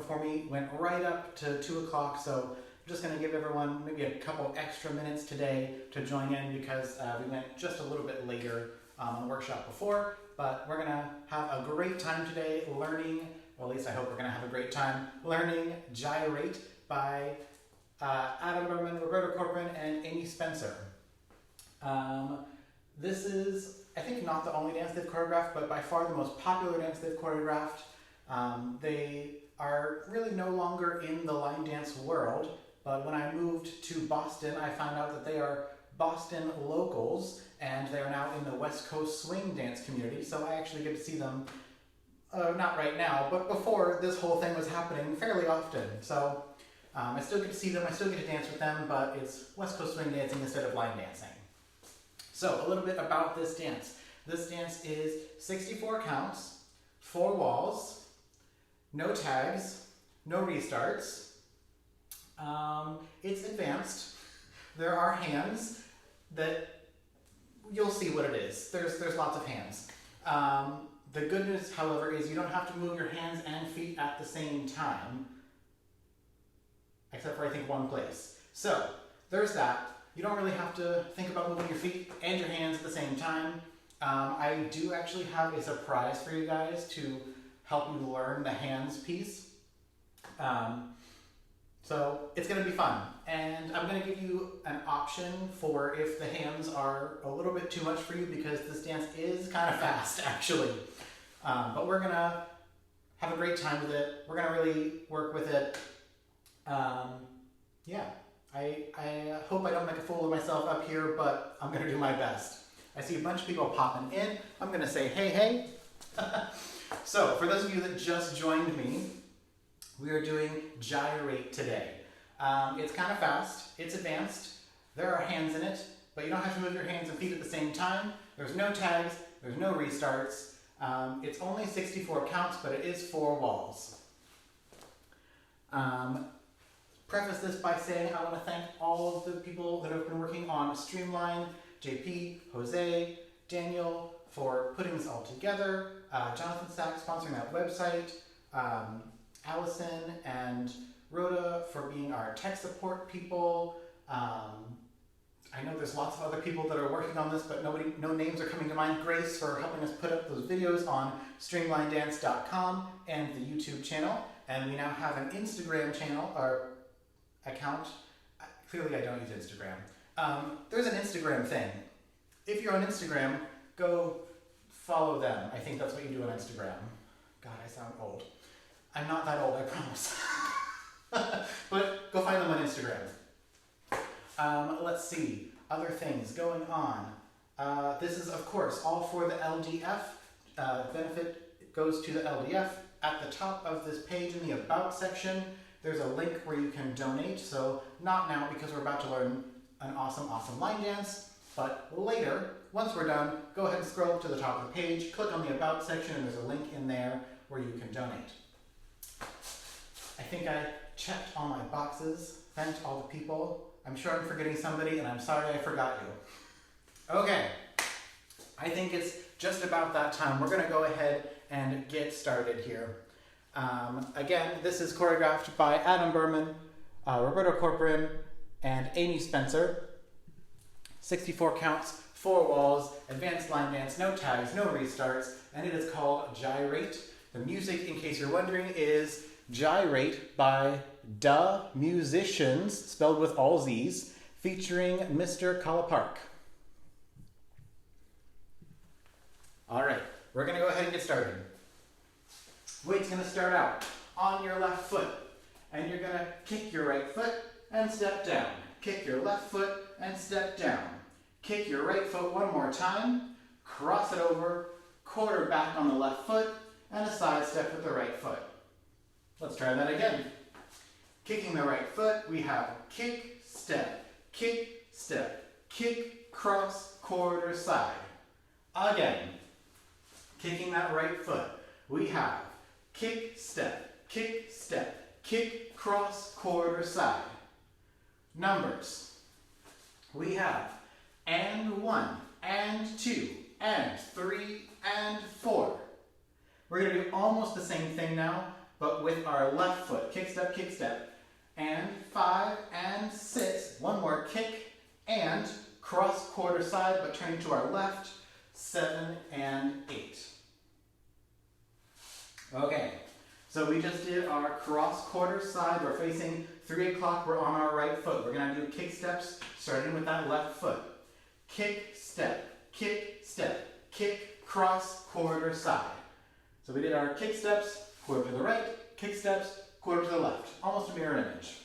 before me went right up to 2 o'clock, so I'm just going to give everyone maybe a couple extra minutes today to join in because we went just a little bit later on the workshop before, but we're going to have a great time today learning, or at least I hope we're going to have a great time learning Gyrate by Adam Berman, Roberto Corporan, and Amy Spencer. This is, I think, not the only dance they've choreographed, but by far the most popular dance they've choreographed. They are really no longer in the line dance world, but when I moved to Boston, I found out that they are Boston locals, and they are now in the West Coast swing dance community, so I actually get to see them, not right now, but before this whole thing was happening fairly often. So I still get to see them, I still get to dance with them, but it's West Coast swing dancing instead of line dancing. So a little bit about this dance. This dance is 64 counts, 4 walls, no tags, no restarts. It's advanced. There are hands that you'll see what it is. There's lots of hands. The good news, however, is you don't have to move your hands and feet at the same time, except for I think one place. So there's that. You don't really have to think about moving your feet and your hands at the same time. I do actually have a surprise for you guys to help you learn the hands piece. So it's going to be fun. And I'm going to give you an option for if the hands are a little bit too much for you, because this dance is kind of fast, actually. But we're going to have a great time with it. We're going to really work with it. Yeah. I hope I don't make a fool of myself up here, but I'm going to do my best. I see a bunch of people popping in. I'm going to say, hey, hey. So, for those of you that just joined me, we are doing Gyrate today. It's kind of fast. It's advanced. There are hands in it, but you don't have to move your hands and feet at the same time. There's no tags. There's no restarts. It's only 64 counts, but it is 4 walls. Preface this by saying I want to thank all of the people that have been working on Streamline, JP, Jose, Daniel for putting this all together, Jonathan Sack sponsoring that website, Allison and Rhoda for being our tech support people. I know there's lots of other people that are working on this, but no names are coming to mind. Grace for helping us put up those videos on streamlinedance.com and the YouTube channel. And we now have an Instagram channel, or account. Clearly I don't use Instagram. There's an Instagram thing. If you're on Instagram, go follow them. I think that's what you do on Instagram. God, I sound old. I'm not that old, I promise. But go find them on Instagram. Let's see, other things going on. This is, of course, all for the LDF. Benefit goes to the LDF. At the top of this page in the About section, there's a link where you can donate. So not now, because we're about to learn an awesome, awesome line dance, but later, once we're done, go ahead and scroll to the top of the page, click on the About section, and there's a link in there where you can donate. I think I checked all my boxes, thanked all the people. I'm sure I'm forgetting somebody, and I'm sorry I forgot you. Okay, I think it's just about that time. We're going to go ahead and get started here. Again, this is choreographed by Adam Berman, Roberto Corporan, and Amy Spencer. 64 counts, 4 walls, advanced line dance, no tags, no restarts, and it is called Gyrate. The music, in case you're wondering, is Gyrate by Da Musicians, spelled with all Z's, featuring Mr. Kalapark. All right, we're going to go ahead and get started. Weight's going to start out on your left foot, and you're going to kick your right foot and step down. Kick your left foot and step down. Kick your right foot one more time, cross it over, quarter back on the left foot, and a side step with the right foot. Let's try that again. Kicking the right foot, we have kick, step, kick, cross, quarter, side. Again, kicking that right foot, we have kick, kick, cross, quarter, side. Numbers. We have and 1, and 2, and 3, and 4. We're going to do almost the same thing now, but with our left foot. Kick, step, and 5 and 6. One more kick and cross quarter side, but turning to our left, 7 and 8. Okay, so we just did our cross quarter side. We're facing 3 o'clock. We're on our right foot. We're going to do kick steps starting with that left foot. Kick, step, kick, cross, quarter side. So we did our kick steps, quarter to the right, kick steps, quarter to the left. Almost a mirror image.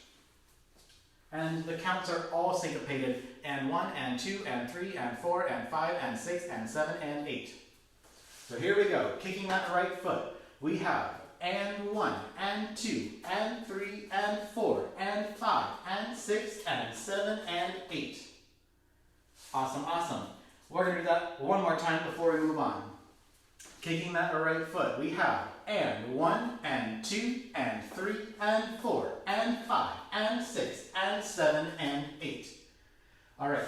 And the counts are all syncopated, and 1, and 2, and 3, and 4, and 5, and 6, and 7, and 8. So here we go, kicking that right foot. We have and 1, and 2, and 3, and 4, and 5, and 6, and 7, and 8. Awesome, awesome. We're going to do that one more time before we move on. Kicking that right foot, we have and 1, and 2, and 3, and 4, and 5, and 6, and 7, and 8. All right,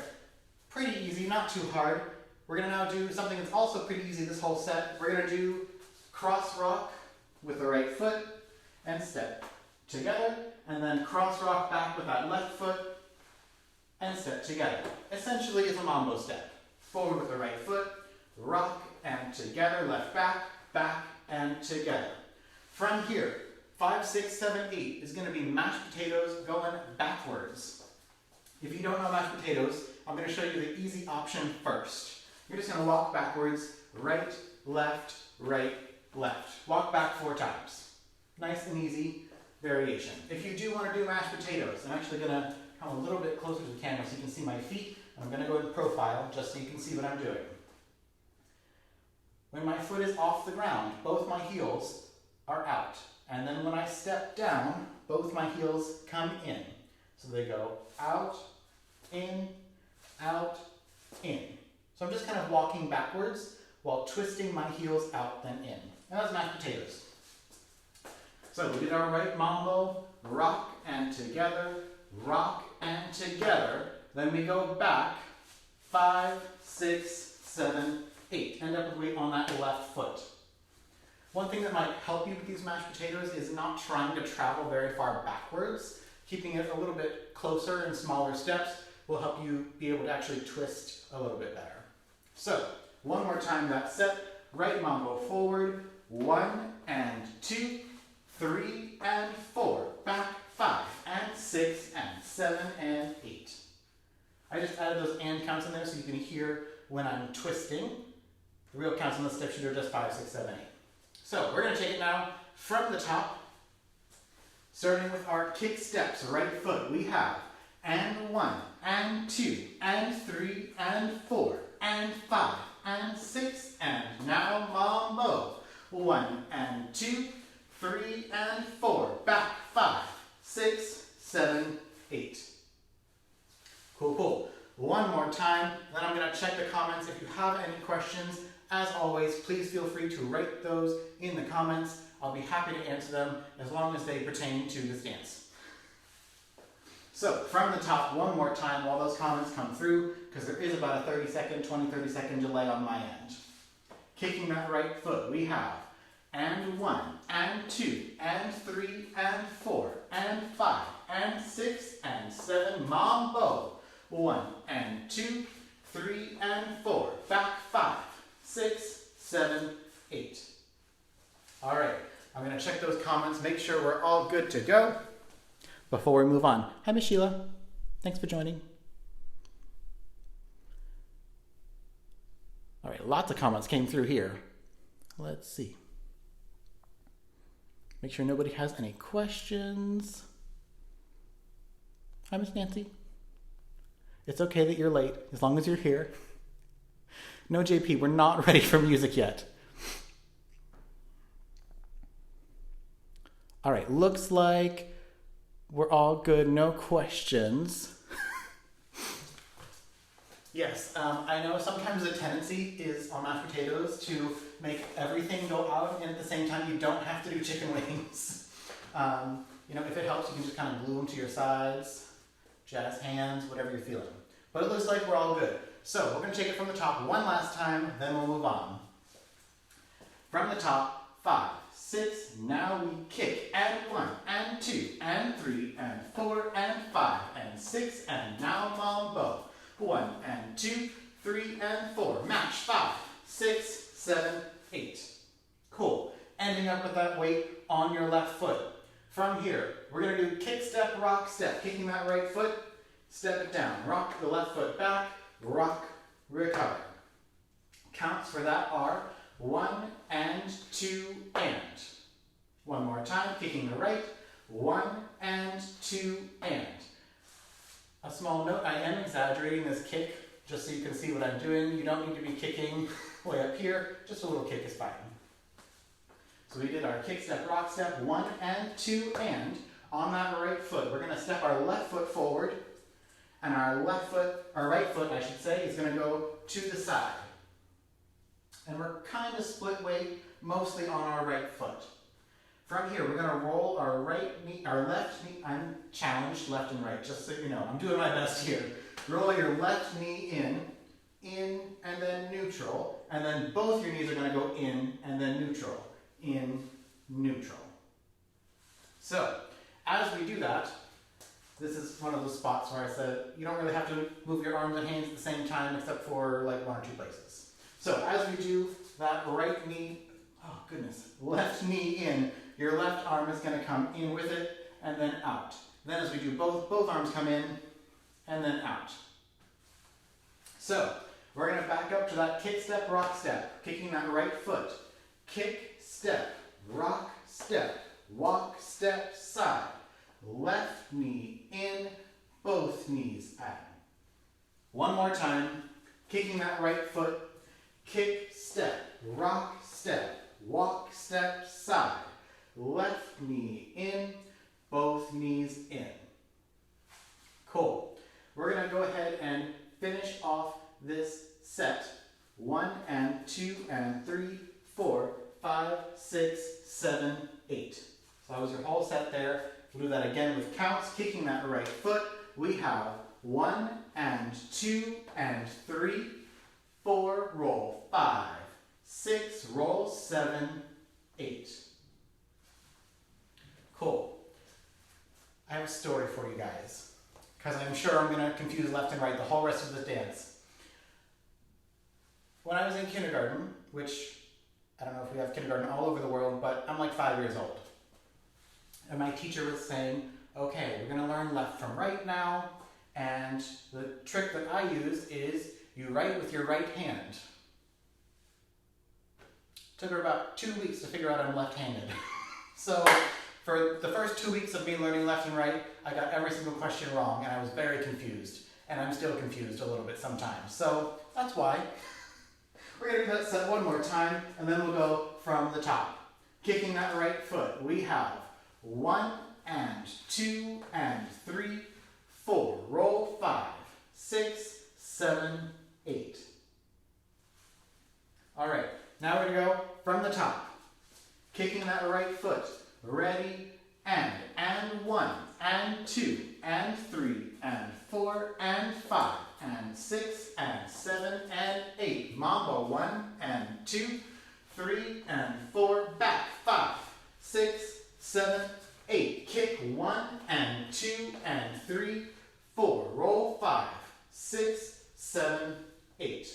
pretty easy, not too hard. We're going to now do something that's also pretty easy this whole set. We're going to do cross rock with the right foot and step together, and then cross rock back with that left foot and step together. Essentially, it's a mambo step. Forward with the right foot, rock and together, left back, back and together. From here, 5, 6, 7, 8 is going to be mashed potatoes going backwards. If you don't know mashed potatoes, I'm going to show you the easy option first. You're just going to walk backwards, right, left, left. Walk back 4 times. Nice and easy variation. If you do want to do mashed potatoes, I'm actually going to come a little bit closer to the camera so you can see my feet. I'm going to go in profile just so you can see what I'm doing. When my foot is off the ground, both my heels are out. And then when I step down, both my heels come in. So they go out, in, in. So I'm just kind of walking backwards while twisting my heels out then in. And that's mashed potatoes. So we did our right mambo, rock and together, then we go back 5, 6, 7, 8. End up with weight on that left foot. One thing that might help you with these mashed potatoes is not trying to travel very far backwards. Keeping it a little bit closer in smaller steps will help you be able to actually twist a little bit better. So, one more time that set. Right mambo forward, 1 and 2, 3 and 4, back 5 and 6 and 7 and 8. I just added those and counts in there so you can hear when I'm twisting. The real counts on the step sheet are just 5, 6, 7, 8. So we're going to take it now from the top, starting with our kick steps, right foot. We have and 1, and 2, and 3, and 4, and 5, and 6, and now mambo. 1 and 2, 3 and 4, back 5, 6, 7, 8. Cool. One more time, then I'm going to check the comments. If you have any questions, as always, please feel free to write those in the comments. I'll be happy to answer them as long as they pertain to this dance. So, from the top, one more time while those comments come through, because there is about a 30 second delay on my end. Kicking that right foot, we have and 1, and 2, and 3, and 4, and 5, and 6, and 7, mambo. 1 and 2, 3 and 4, back 5, 6, 7, 8. All right, I'm going to check those comments, make sure we're all good to go before we move on. Hi, Miss Sheila. Thanks for joining. All right, lots of comments came through here. Let's see. Make sure nobody has any questions. Hi, Miss Nancy. It's okay that you're late, as long as you're here. No, JP, we're not ready for music yet. All right, looks like we're all good, no questions. Yes, I know sometimes the tendency is on mashed potatoes to make everything go out, and at the same time you don't have to do chicken wings. If it helps, you can just kind of glue them to your sides. Jazz hands, whatever you're feeling. But it looks like we're all good. So we're going to take it from the top one last time, then we'll move on. From the top, 5, 6. Now we kick. And 1, and 2, and 3, and 4, and 5, and 6, and now mambo. 1, and 2, 3, and 4. Match. 5, 6, 7, 8. Cool. Ending up with that weight on your left foot. From here, we're going to do kick, step, rock, step. Kicking that right foot, step it down. Rock the left foot back, rock, recover. Counts for that are 1 and 2 and. One more time, kicking the right, 1 and 2 and. A small note, I am exaggerating this kick just so you can see what I'm doing. You don't need to be kicking way up here, just a little kick is fine. So we did our kick, step, rock, step, 1 and 2 and. On that right foot, we're going to step our left foot forward, and our right foot, I should say, is going to go to the side. And we're kind of split weight, mostly on our right foot. From here, we're going to roll our left knee, I'm challenged left and right, just so you know. I'm doing my best here. Roll your left knee in, and then neutral, and then both your knees are going to go in, and then neutral. In, neutral. So, as we do that, this is one of those spots where I said you don't really have to move your arms and hands at the same time except for like 1 or 2 places. So, as we do that right knee, oh goodness, left knee in, your left arm is going to come in with it and then out. Then as we do both arms come in and then out. So, we're going to back up to that kick, step, rock, step, kicking that right foot. Kick, step, rock, step, walk, step, side. Left knee in, both knees out. One more time, kicking that right foot. Kick, step, rock, step, walk, step, side. Left knee in, both knees in. Cool. We're going to go ahead and finish off this set. 1 and 2 and 3, 4, 5, 6, 7, 8. So that was your whole set there. We'll do that again with counts, kicking that right foot. We have 1 and 2 and 3, 4, roll 5, 6, roll 7, 8. Cool. I have a story for you guys, because I'm sure I'm going to confuse left and right the whole rest of the dance. When I was in kindergarten, which I don't know if we have kindergarten all over the world, but I'm like 5 years old. And my teacher was saying, okay, we're going to learn left from right now, and the trick that I use is you write with your right hand. Took her about 2 weeks to figure out I'm left-handed. So for the first 2 weeks of me learning left and right, I got every single question wrong, and I was very confused. And I'm still confused a little bit sometimes. So that's why. We're going to do that set one more time, and then we'll go from the top. Kicking that right foot, we have 1 and 2 and 3, 4. Roll 5, 6, 7, 8. All right, now we're going to go from the top. Kicking that right foot, ready, and 1, and 2, and 3, and 4, and 5, and 6, and 7, and 8. Mambo, 1, and 2, 3, and 4, back, 5, 6, 7, 8. Kick 1, and 2, and 3, 4. Roll 5, 6, 7, 8.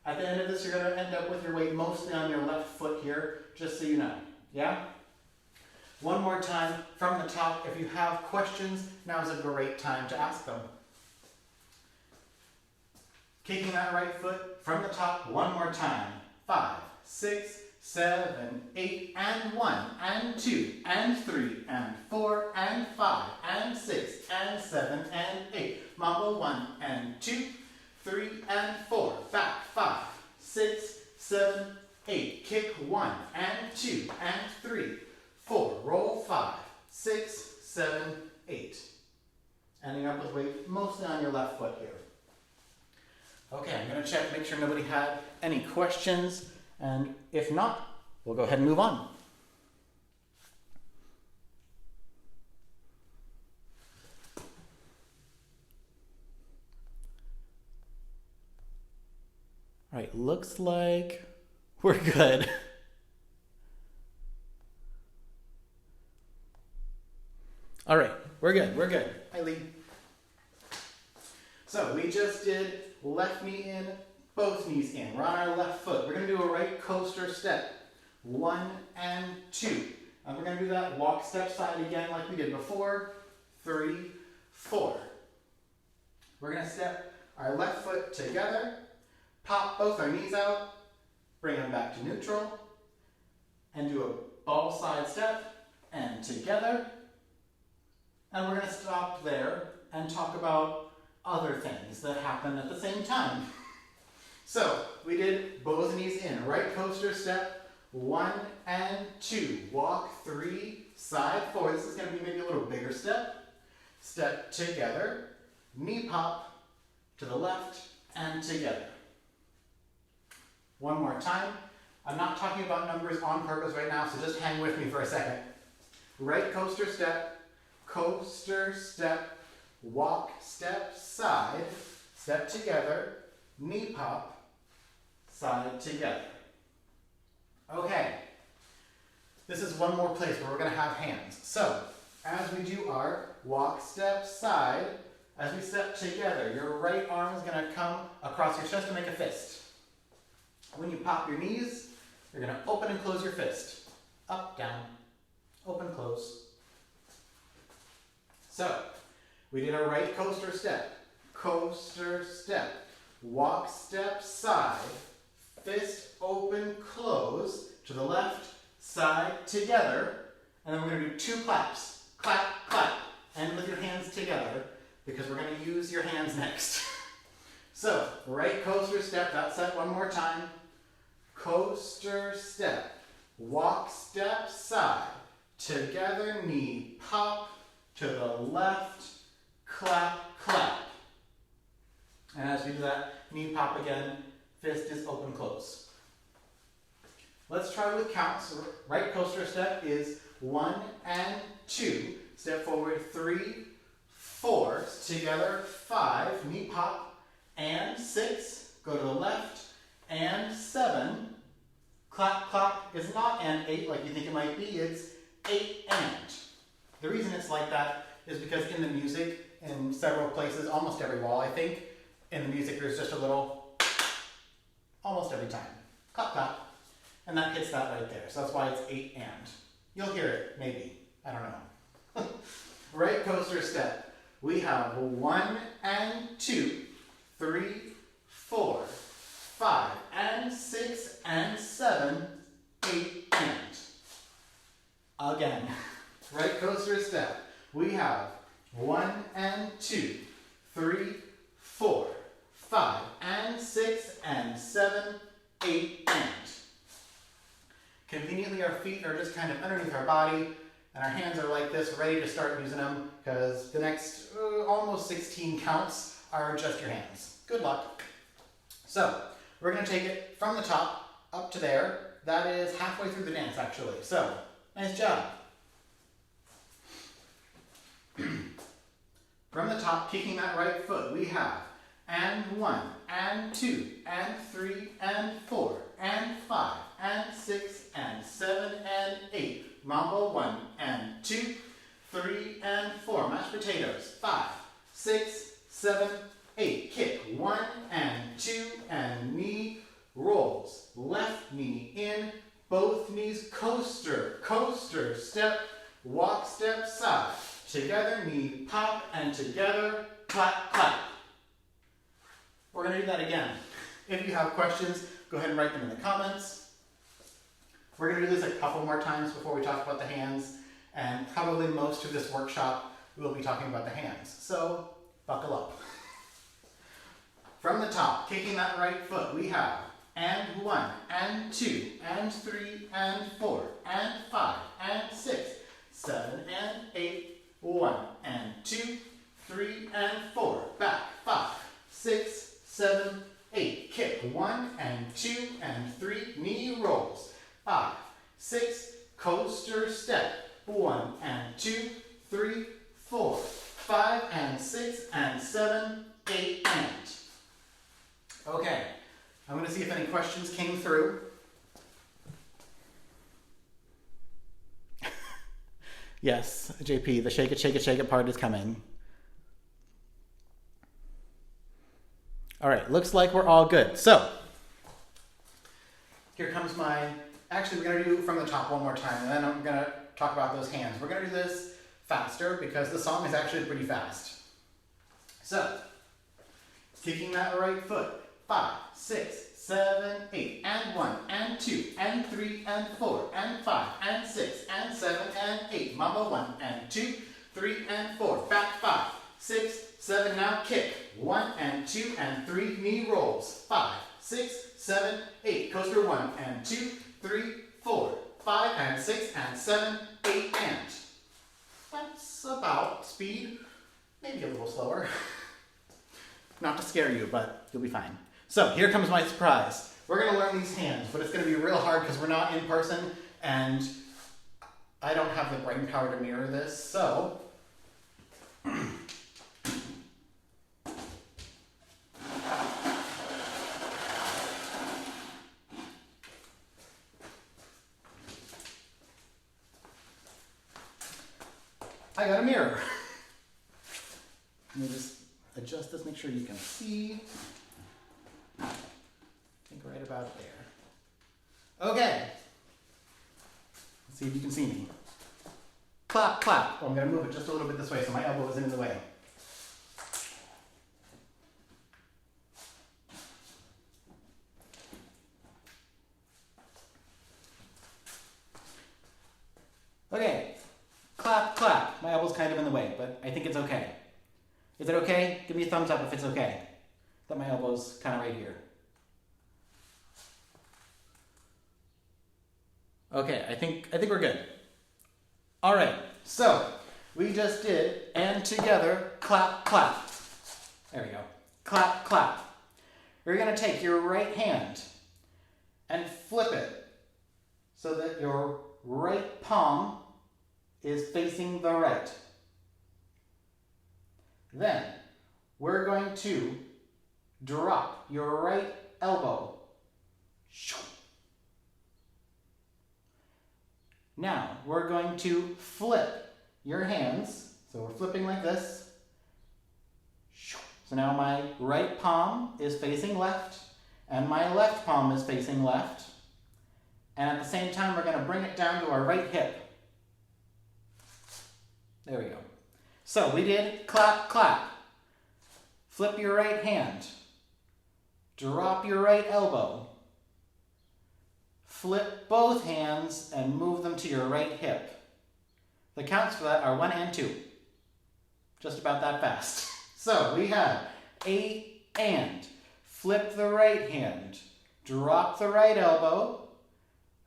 At the end of this, you're going to end up with your weight mostly on your left foot here, just so you know. Yeah? One more time from the top. If you have questions, now is a great time to ask them. Kicking that right foot from the top one more time. 5, 6, 7, 8, and 1, and 2, and 3, and 4, and 5, and 6, and 7, and 8. Mambo, 1, and 2, 3, and 4. Back, 5, 6, 7, 8. Kick 1, and 2, and 3, 4. Roll 5, 6, 7, 8. Ending up with weight mostly on your left foot here. Okay, I'm going to check, make sure nobody had any questions, and if not, we'll go ahead and move on. All right, looks like we're good. We're good, we're good. Eileen. So we just did left knee in, both knees in. We're on our left foot. We're gonna do a right coaster step. 1 and 2. And we're gonna do that walk step side again like we did before. 3, 4. We're gonna step our left foot together, pop both our knees out, bring them back to neutral, and do a ball side step, and together. And we're gonna stop there and talk about other things that happen at the same time. So, we did both knees in, right coaster step, 1 and 2. Walk 3, side 4. This is gonna be maybe a little bigger step. Step together, knee pop to the left and together. One more time. I'm not talking about numbers on purpose right now, so just hang with me for a second. Right coaster step, walk step side, step together, knee pop, side together. Okay, this is one more place where we're going to have hands. So, as we do our walk step side, as we step together, your right arm is going to come across your chest to make a fist. When you pop your knees, you're going to open and close your fist. Up, down, open, close. So, we did a right coaster step, walk step side, fist open, close, to the left, side, together, and then we're going to do 2 claps. Clap, clap, and with your hands together, because we're going to use your hands next. So, right coaster step, that's that one more time. Coaster step, walk step side, together, knee pop, to the left, clap, clap. And as we do that, knee pop again, fist is open, close. Let's try with counts. Right coaster step is 1 and 2. Step forward, 3, 4. Together, 5. Knee pop, and 6. Go to the left, and 7. Clap, clap is not and 8 like you think it might be. It's 8 and. The reason it's like that is because in the music, in several places, almost every wall I think, in the music there's just a little, almost every time. Clap, clap. And that hits that right there. So that's why it's 8 and. You'll hear it, maybe. I don't know. Right coaster step. We have 1 and 2, 3, 4, 5, and 6, and 7, 8, and. Again. Right coaster step. We have 1 and 2, 3, 4, 5, and 6, and 7, 8, and. Conveniently, our feet are just kind of underneath our body, and our hands are like this, ready to start using them, because the next almost 16 counts are just your hands. Good luck. So, we're going to take it from the top up to there. That is halfway through the dance, actually. So, nice job. From the top, kicking that right foot, we have and 1, and 2, and 3, and 4, and 5, and 6, and 7, and 8. Mambo 1, and 2, 3, and 4. Mashed potatoes. 5, 6, 7, 8. Kick. 1, and 2, and knee rolls. Left knee in, both knees coaster. Coaster, step, walk step, side. Together, knee pop, and together, clap, clap. We're going to do that again. If you have questions, go ahead and write them in the comments. We're going to do this a couple more times before we talk about the hands, and probably most of this workshop we'll be talking about the hands. So, buckle up. From the top, kicking that right foot, we have and 1, and 2, and 3, and 4, and 5, and 6, 7, and 8, 1, and 2, 3, and 4. Back, 5, 6, 7, 8. Kick. 1, and 2, and 3. Knee rolls. 5, 6. Coaster step. 1, and 2, 3, 4, 5, and 6, and 7, 8, and. Okay. I'm going to see if any questions came through. Yes, JP, the shake it part is coming. All right, looks like we're all good. So, here comes my, actually we're gonna do from the top one more time, and then I'm gonna talk about those hands. We're gonna do this faster because the song is actually pretty fast. So, kicking that right foot, 5, 6, 7, 8, and 1, and 2, and 3, and 4, and 5, and 6, and 7, and 8. Mambo 1, and 2, 3, and 4. Back 5, 6, 7, now kick. 1, and 2, and 3, knee rolls. 5, 6, 7, 8. Coaster 1, and 2, 3, 4, 5, and 6, and 7, 8, and. That's about speed. Maybe a little slower. Not to scare you, but you'll be fine. So here comes my surprise. We're going to learn these hands, but it's going to be real hard because we're not in person and I don't have the brain power to mirror this. So I got a mirror. Let me just adjust this, make sure you can see. I think right about there. Okay. Let's see if you can see me. Clap, clap. Oh, I'm going to move it just a little bit this way so my elbow isn't in the way. Okay. Clap, clap. My elbow's kind of in the way, but I think it's okay. Is it okay? Give me a thumbs up if it's okay. That my elbow's kind of right here. Okay, I think we're good. All right, so we just did and together, clap, clap. There we go. Clap, clap. We're gonna take your right hand and flip it so that your right palm is facing the right. Then we're going to drop your right elbow. Now we're going to flip your hands. So we're flipping like this. So now my right palm is facing left and my left palm is facing left. And at the same time, we're going to bring it down to our right hip. There we go. So we did clap, clap. Flip your right hand. Drop your right elbow. Flip both hands and move them to your right hip. The counts for that are 1 and 2. Just about that fast. So we had a and. Flip the right hand. Drop the right elbow.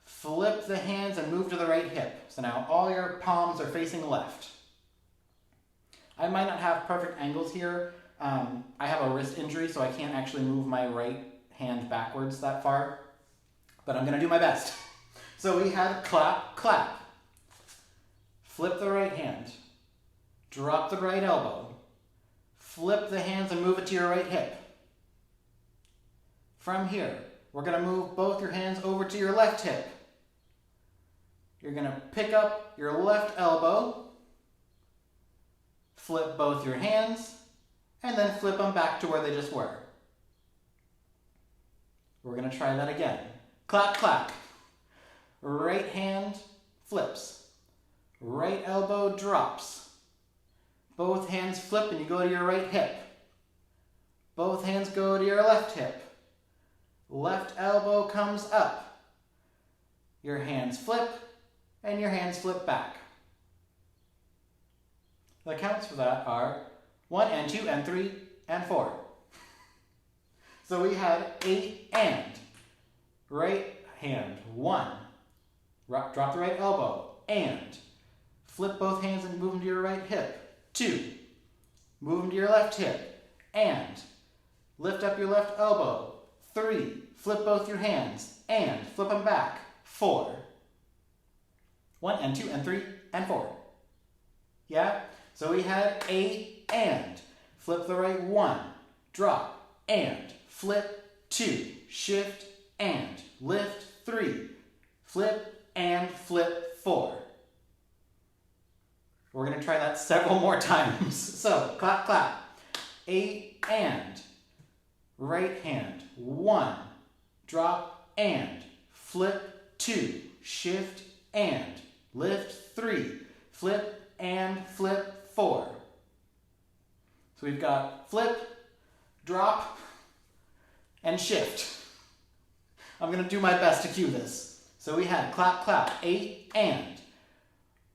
Flip the hands and move to the right hip. So now all your palms are facing left. I might not have perfect angles here. I have a wrist injury, so I can't actually move my right hand backwards that far. But I'm going to do my best. So we had clap, clap. Flip the right hand. Drop the right elbow. Flip the hands and move it to your right hip. From here, we're going to move both your hands over to your left hip. You're going to pick up your left elbow. Flip both your hands, and then flip them back to where they just were. We're going to try that again. Clap, clap. Right hand flips. Right elbow drops. Both hands flip and you go to your right hip. Both hands go to your left hip. Left elbow comes up. Your hands flip, and your hands flip back. The counts for that are 1 and 2 and 3 and 4. So we had 8 and. Right hand, 1. Drop the right elbow, and. Flip both hands and move them to your right hip, 2. Move them to your left hip, and. Lift up your left elbow, 3. Flip both your hands, and. Flip them back, 4. 1 and 2 and 3 and 4. Yeah? So we had a and. Flip the right 1. Drop, and. Flip 2. Shift, and. Lift 3. Flip, and flip 4. We're going to try that several more times. So, clap, clap. 8 and. Right hand. 1. Drop and. Flip 2. Shift and. Lift 3. Flip and flip 4. So we've got flip, drop, and shift. I'm going to do my best to cue this. So we had clap, clap, 8 and.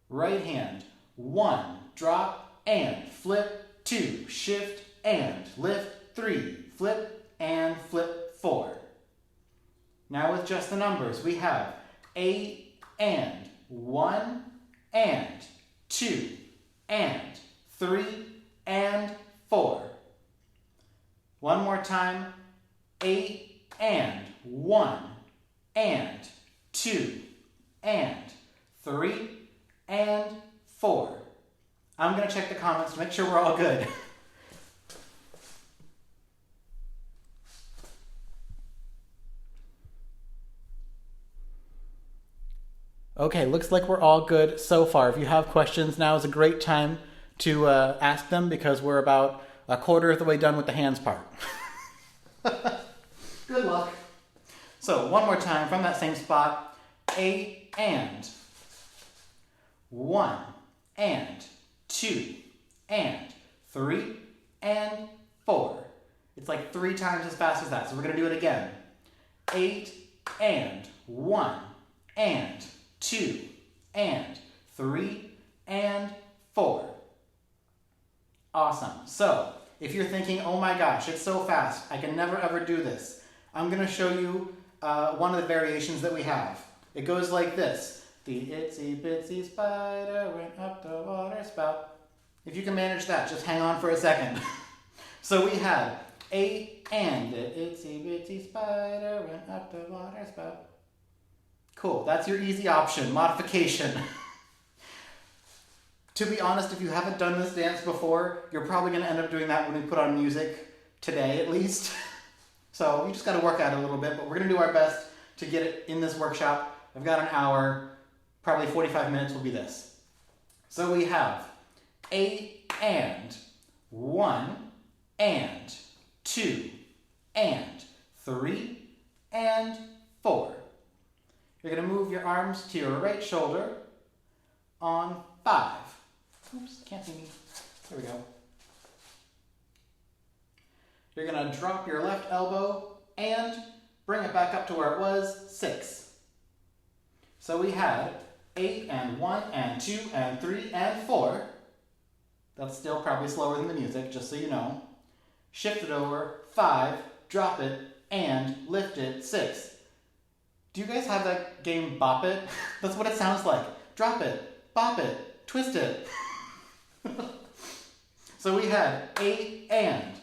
Right hand, 1, drop and flip 2, shift and lift 3, flip and flip 4. Now with just the numbers, we have 8 and 1 and 2 and 3 and 4. One more time, 8 and 1 and 2 and 3 and 4. I'm going to check the comments to make sure we're all good. Okay, looks like we're all good so far. If you have questions, now is a great time to ask them because we're about a quarter of the way done with the hands part. Good luck. So one more time from that same spot. 8 and 1 and 2 and 3 and 4. It's like 3 times as fast as that. So we're going to do it again. 8 and 1 and 2 and 3 and 4. Awesome. So if you're thinking, oh my gosh, it's so fast, I can never ever do this, I'm going to show you one of the variations that we have. It goes like this. The itsy bitsy spider went up the water spout. If you can manage that, just hang on for a second. So we had 8 and the itsy bitsy spider went up the water spout. Cool, that's your easy option, modification. To be honest, if you haven't done this dance before, you're probably going to end up doing that when we put on music, today at least. So you just got to work at it a little bit, but we're going to do our best to get it in this workshop. I've got an hour, probably 45 minutes will be this. So we have 8 and 1 and 2 and 3 and 4. You're going to move your arms to your right shoulder on 5. Oops, can't see me. There we go. You're going to drop your left elbow and bring it back up to where it was, 6. So we had 8 and 1 and 2 and 3 and 4. That's still probably slower than the music, just so you know. Shift it over, 5, drop it, and lift it, 6. Do you guys have that game Bop It? That's what it sounds like. Drop it, bop it, twist it. So we had 8 and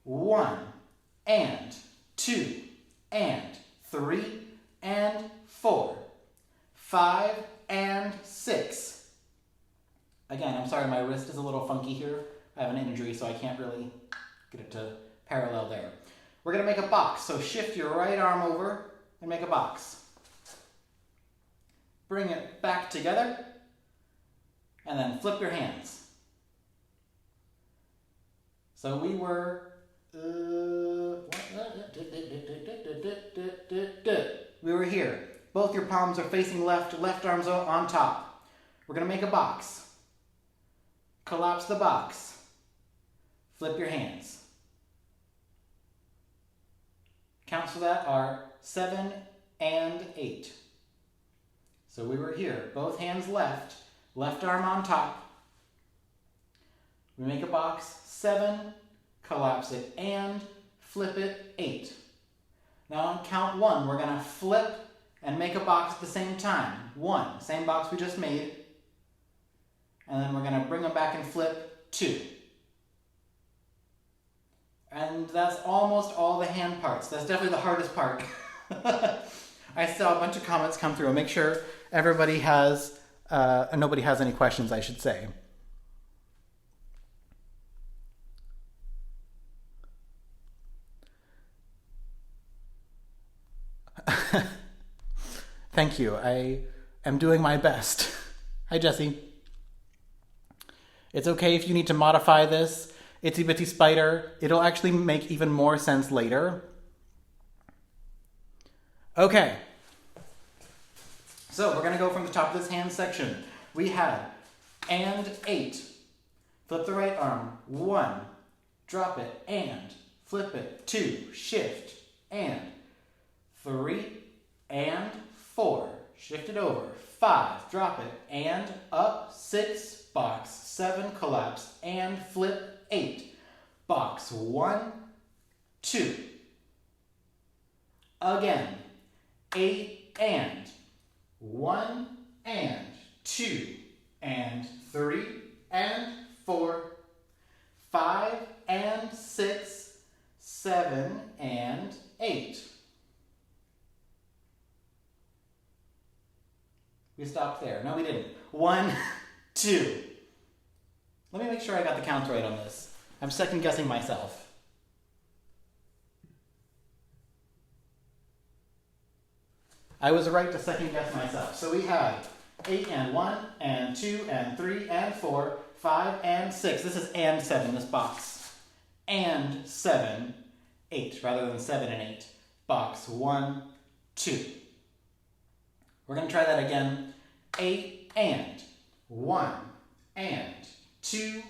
1 and 2 and 3 and 4. 5 and 6. Again, I'm sorry, my wrist is a little funky here. I have an injury, so I can't really get it to parallel there. We're going to make a box, so shift your right arm over and make a box. Bring it back together, and then flip your hands. So we were, here. Both your palms are facing left, left arm's on top. We're going to make a box. Collapse the box. Flip your hands. Counts for that are 7 and 8. So we were here, both hands left, left arm on top. We make a box, 7, collapse it, and flip it, 8. Now on count 1, we're going to flip and make a box at the same time. 1, same box we just made. And then we're going to bring them back and flip 2. And that's almost all the hand parts. That's definitely the hardest part. I saw a bunch of comments come through. I'll make sure everybody has, nobody has any questions, I should say. Thank you. I am doing my best. Hi, Jesse. It's okay if you need to modify this. Itsy Bitsy Spider, it'll actually make even more sense later. Okay. So we're going to go from the top of this hand section. We had and 8. Flip the right arm. 1. Drop it and flip it. 2. Shift and 3 and 4. Shift it over. 5. Drop it and up. 6. Box. 7. Collapse and flip. 8. Box. 1, 2. Again. 8 and 1 and 2 and 3 and 4, 5 and 6, 7 and 8. We stopped there. No, we didn't. 1, 2. Let me make sure I got the counts right on this. I'm second guessing myself. I was right to second guess myself. So we had 8 and 1 and 2 and 3 and 4, 5 and 6. This is and 7, this box. And 7, 8, rather than 7 and 8. Box 1, 2. We're going to try that again. 8 and 1 and 2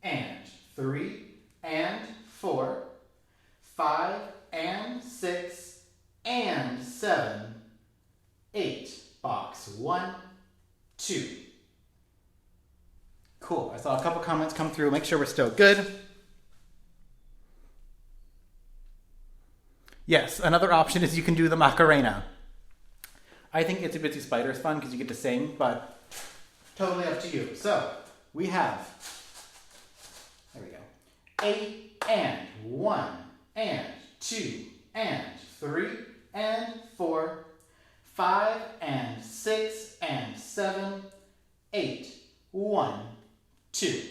and 3 and 4, 5 and 6 and 7, 8. Box 1, 2. Cool. I saw a couple comments come through. Make sure we're still good. Yes, another option is you can do the Macarena. I think Itsy Bitsy Spider is fun because you get to sing, but totally up to you. So we have, there we go, 8 and 1 and 2 and 3 and 4, 5 and 6 and 7, 8, 1, 2.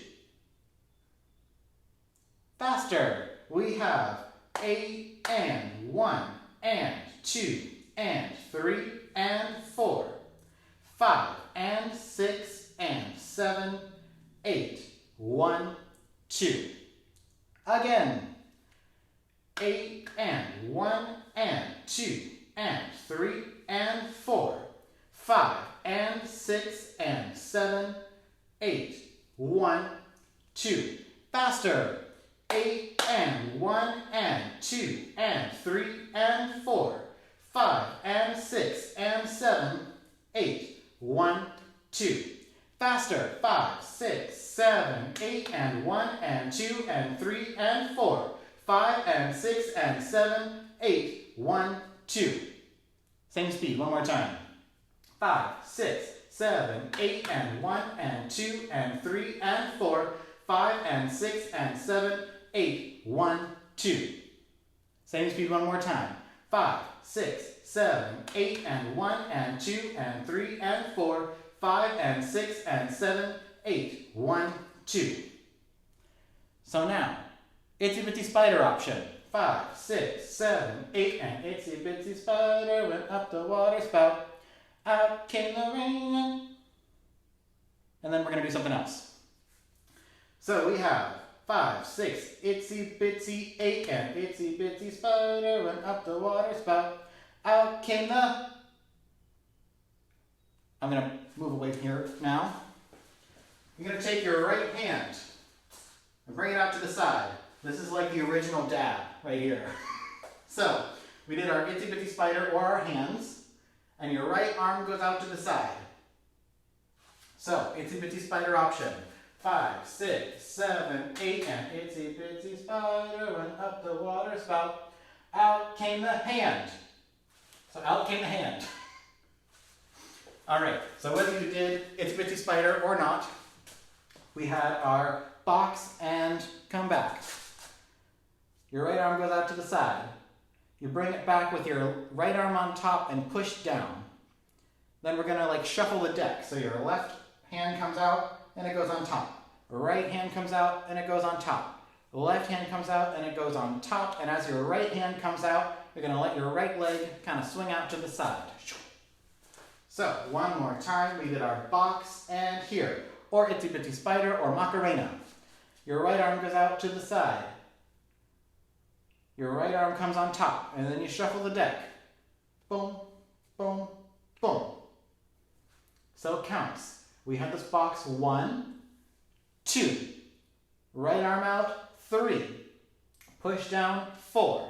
Faster. We have 8 and 1 and 2 and 3 and 4, 5 and 6 and 7, 8, 1, 2. Again. 8 and 1 and 2 and 3 and 4, 5 and 6 and 7, 8, 1, 2. Faster. 8 and 1 and 2 and 3 and 4, 5 and 6 and 7, 8, 1, 2. Faster. 5, 6, 7, 8 and 1 and 2 and 3 and 4, 5 and 6 and 7, 8, 1, 2. Same speed, one more time. 5, 6, 7, 8 and 1 and 2 and 3 and 4, 5 and 6 and 7, 8, 1, 2. Same speed, one more time. 5, 6, 7, 8 and 1 and 2 and 3 and 4, 5 and 6 and 7, 8, 1, 2. So now, Itsy Bitsy Spider option. 5, 6, 7, 8, and Itsy Bitsy Spider went up the water spout. Out came the rain. And then we're going to do something else. So we have 5, 6, Itsy Bitsy 8, and Itsy Bitsy Spider went up the water spout. Out came the... I'm going to move away from here now. You're going to take your right hand and bring it out to the side. This is like the original dab right here. So, we did our Itsy Bitsy Spider or our hands, and your right arm goes out to the side. So, Itsy Bitsy Spider option. 5, 6, 7, 8, and Itsy Bitsy Spider went up the water spout. Out came the hand. So, out came the hand. Alright, so whether you did Itsy Bitsy Spider or not, we had our box and come back. Your right arm goes out to the side. You bring it back with your right arm on top and push down. Then we're going to like shuffle the deck. So your left hand comes out and it goes on top. Right hand comes out and it goes on top. The left hand comes out and it goes on top. And as your right hand comes out, you're going to let your right leg kind of swing out to the side. So one more time, we did our box and here. or Itsy Bitsy Spider, or Macarena. Your right arm goes out to the side. Your right arm comes on top, and then you shuffle the deck. Boom, boom, boom. So it counts. We have this box 1, 2. Right arm out, 3. Push down, 4.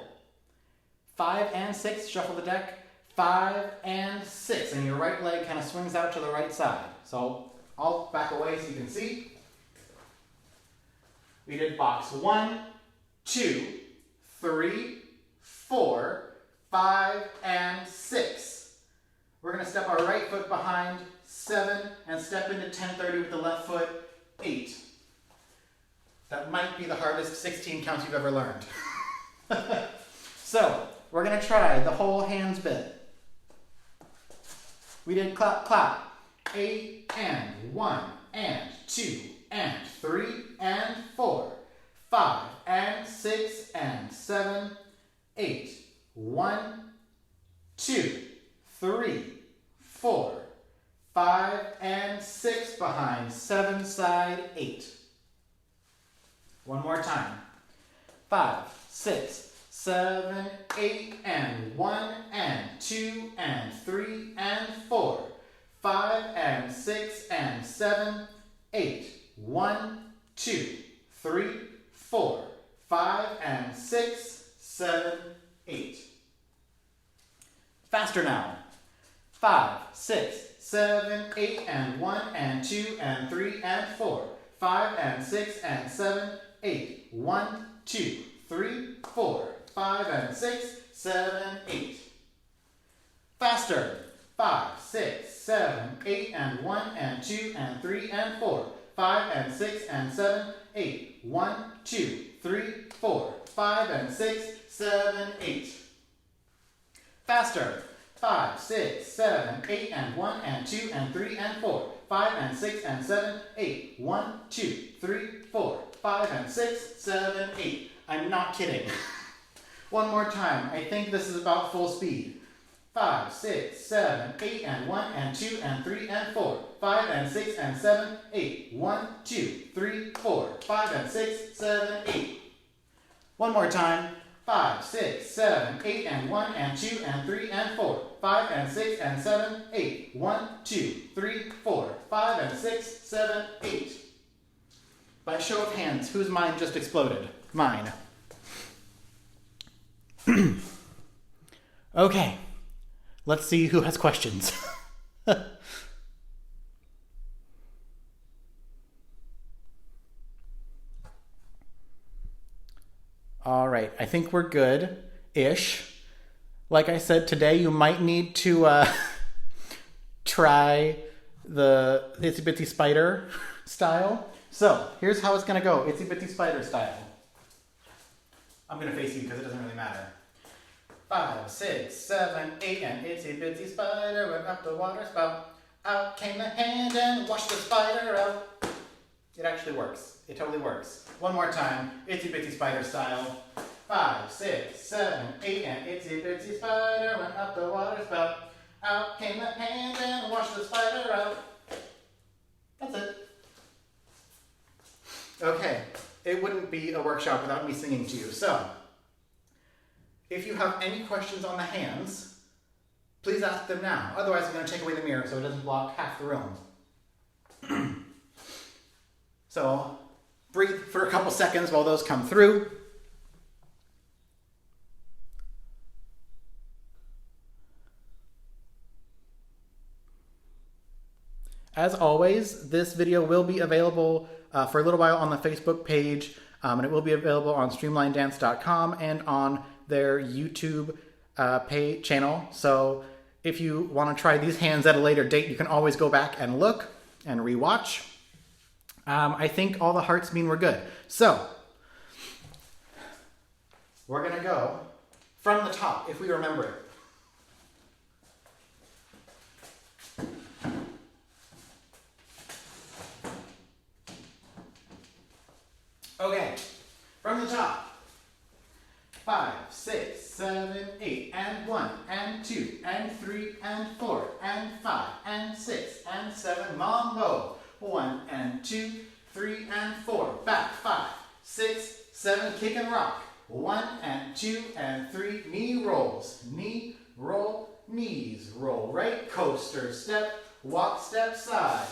5 and 6, shuffle the deck. 5 and 6, and your right leg kind of swings out to the right side. So I'll back away so you can see. We did box 1, 2, 3, 4, 5, and 6. We're going to step our right foot behind 7 and step into 1030 with the left foot 8. That might be the hardest 16 counts you've ever learned. So we're going to try the whole hands bit. We did clap, clap. 8 and 1 and 2 and 3 and 4. 5 and 6 and 7, 8. 1, 2, 3, 4, 5 and 6 behind 7 side 8. One more time. 5, 6, 7, 8 and 1 and 2 and 3 and 4. 5 and 6 and 7, 8. 1, 2, 3, 4, 5 and 6, 7, 8. Faster now. 5, 6, 7, 8 and 1 and 2 and 3 and 4. 5 and 6 and 7, 8. 1, 2, 3, 4, 5 and 6, 7, 8. Faster. 5, 6, 7, 8 and 1 and 2 and 3 and 4. 5 and 6 and 7, 8. 1, 2, 3, 4, 5 and 6, 7, 8. Faster. 5, 6, 7, 8 and 1 and 2 and 3 and 4. 5 and 6 and 7, 8. 1, 2, 3, 4, 5 and 6, 7, 8. I'm not kidding. One more time. I think this is about full speed. 5, 6, 7, 8 and 1 and 2 and 3 and 4. 5 and 6 and 7, 8. 1, 2, 3, 4, 5 and 6, 7, 8. One more time. 5, 6, 7, 8 and 1 and 2 and 3 and 4. 5 and 6 and 7, 8. 1, 2, 3, 4, 5 and 6, 7, 8. By show of hands, whose mind just exploded? Mine. Okay, let's see who has questions. All right, I think we're good-ish. Like I said, today you might need to try the Itsy Bitsy Spider style. So here's how it's going to go, Itsy Bitsy Spider style. I'm going to face you because it doesn't really matter. 5, 6, 7, 8, and Itsy Bitsy Spider went up the water spout. Out came the hand and washed the spider out. It actually works. It totally works. One more time, Itsy Bitsy Spider style. 5, 6, 7, 8, and Itsy Bitsy Spider went up the water spout. Out came the hand and washed the spider out. That's it. Okay, it wouldn't be a workshop without me singing to you. So, if you have any questions on the hands, please ask them now. Otherwise, I'm going to take away the mirror so it doesn't block half the room. So, breathe for a couple seconds while those come through. As always, this video will be available for a little while on the Facebook page, and it will be available on streamlinedance.com and on their YouTube channel. So if you want to try these hands at a later date, you can always go back and look and rewatch. I think all the hearts mean we're good. So we're going to go from the top, if we remember it. Okay, from the top. 5, 6, 7, 8, and 1, and 2, and 3, and 4, and 5, and 6, and 7. Mambo. 1 and 2, 3 and 4. Back, 5, 6, 7, kick and rock. 1 and 2 and 3, knee rolls. Knee, roll, knees, roll right, coaster, step, walk, step, side.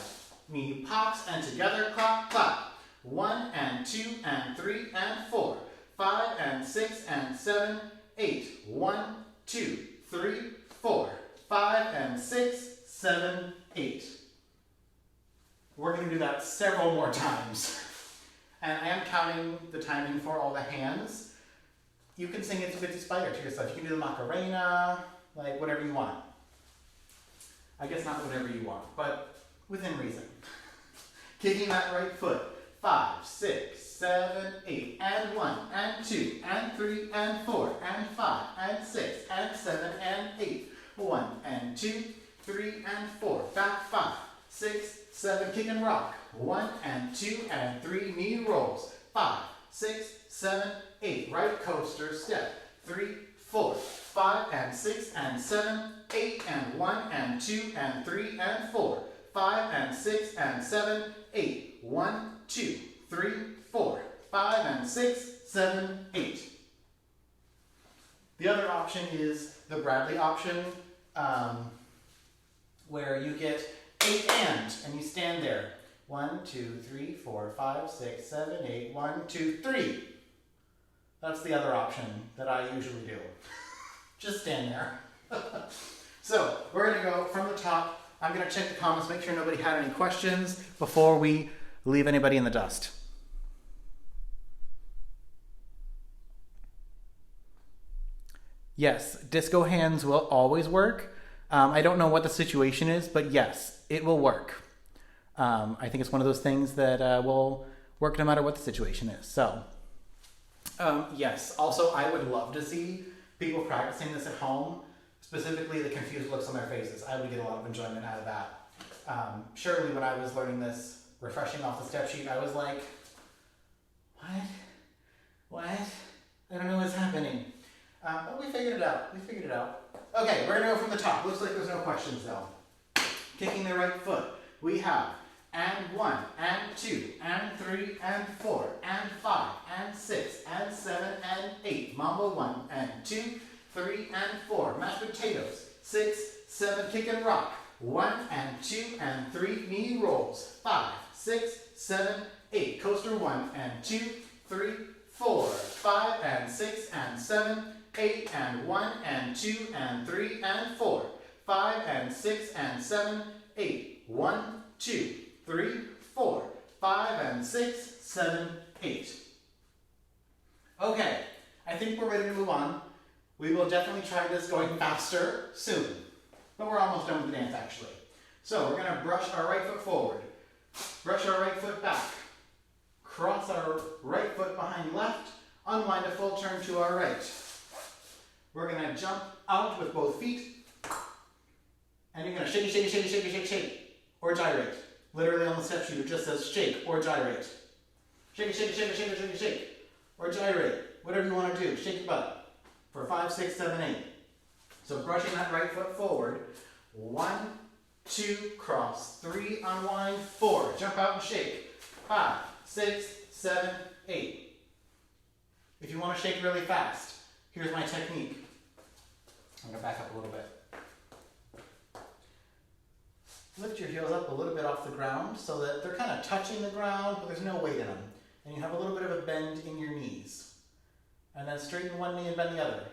Knee pops and together, clap, clap. 1 and 2 and 3 and 4, 5 and 6 and 7, 8. 1, 2, 3, 4, 5 and 6, 7, 8. We're going to do that several more times. And I am counting the timing for all the hands. You can sing it to inspire to yourself. You can do the Macarena, like whatever you want. I guess not whatever you want, but within reason. Kicking that right foot. 5, 6, 7, 8, and 1, and 2, and 3, and 4, and 5, and 6, and 7, and 8. 1, and 2, 3, and 4. Back, 5, 6, 7, kick and rock. 1, and 2, and 3, knee rolls. 5, 6, 7, 8. Right coaster, step. 3, 4, 5, and 6, and 7, 8, and 1, and 2, and 3, and 4. 5, and 6, and 7, 8. 1, 2, 3, 4, 5, and 6, 7, 8. The other option is the Bradley option, where you get 8 and you stand there. 1, 2, 3, 4, 5, 6, 7, 8. 1, 2, 3. That's the other option that I usually do. Just stand there. So we're going to go from the top. I'm going to check the comments, make sure nobody had any questions before we leave anybody in the dust. Yes, disco hands will always work. I don't know what the situation is, but yes, it will work. I think it's one of those things that will work no matter what the situation is. So, yes, also I would love to see people practicing this at home, specifically the confused looks on their faces. I would get a lot of enjoyment out of that. Surely when I was learning this, refreshing off the step sheet, I was like, what? I don't know what's happening. But we figured it out. Okay, we're gonna go from the top. Looks like there's no questions though. Kicking the right foot. We have and 1, and 2, and 3, and 4, and 5, and 6, and 7, and 8. Mambo 1, and 2, 3, and 4. Mashed potatoes. 6, 7, kick and rock. 1, and 2, and 3, knee rolls. 5, 6, 7, 8. Coaster 1, and 2, 3, 4, 5, and 6, and 7, 8, and 1, and 2, and 3, and 4. 5, and 6, and 7, 8. 1, 2, 3, 4, 5, and 6, 7, 8. Okay, I think we're ready to move on. We will definitely try this going faster soon. But we're almost done with the dance actually. So we're going to brush our right foot forward. Brush our right foot back. Cross our right foot behind left. Unwind a full turn to our right. We're going to jump out with both feet. And you're going to shake, shake, shake, shake, shake, shake. Or gyrate. Literally on the step sheet it just says shake or gyrate. Shake, shake, shake, shake, shake, shake. Or gyrate. Whatever you want to do. Shake your butt. For 5, 6, 7, 8. So brushing that right foot forward. 1, 2, cross. 3, unwind. 4, jump out and shake. 5, 6, 7, 8. If you want to shake really fast, here's my technique. I'm going to back up a little bit. Lift your heels up a little bit off the ground so that they're kind of touching the ground, but there's no weight in them. And you have a little bit of a bend in your knees. And then straighten one knee and bend the other.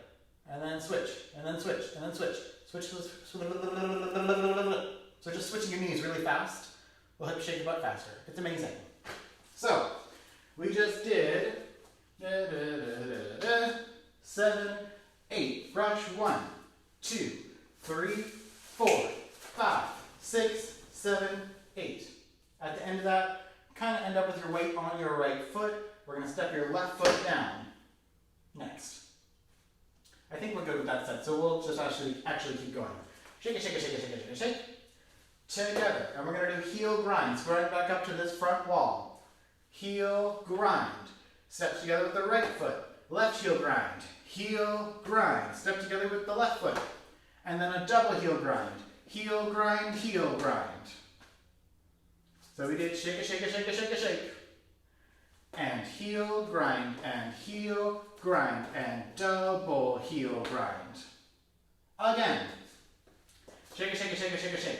And then switch, and then switch, and then switch. Switch. So just switching your knees really fast will help you shake your butt faster. It's amazing. So, we just did 7, 8. Brush 1, 2, 3, 4, 5, 6, 7, 8. At the end of that, kind of end up with your weight on your right foot. We're going to step your left foot down. Next. I think we're good with that set, so we'll just actually keep going. Shake it, shake it, shake it, shake it, shake it, shake. Together. And we're going to do heel grinds. Right back up to this front wall. Heel grind. Step together with the right foot. Left heel grind. Heel grind. Step together with the left foot. And then a double heel grind. Heel grind, heel grind. So So we did shake a shake a shake a shake a shake. And heel, grind, and heel, grind, and double heel, grind. Again. Shake a shake a shake a shake a shake.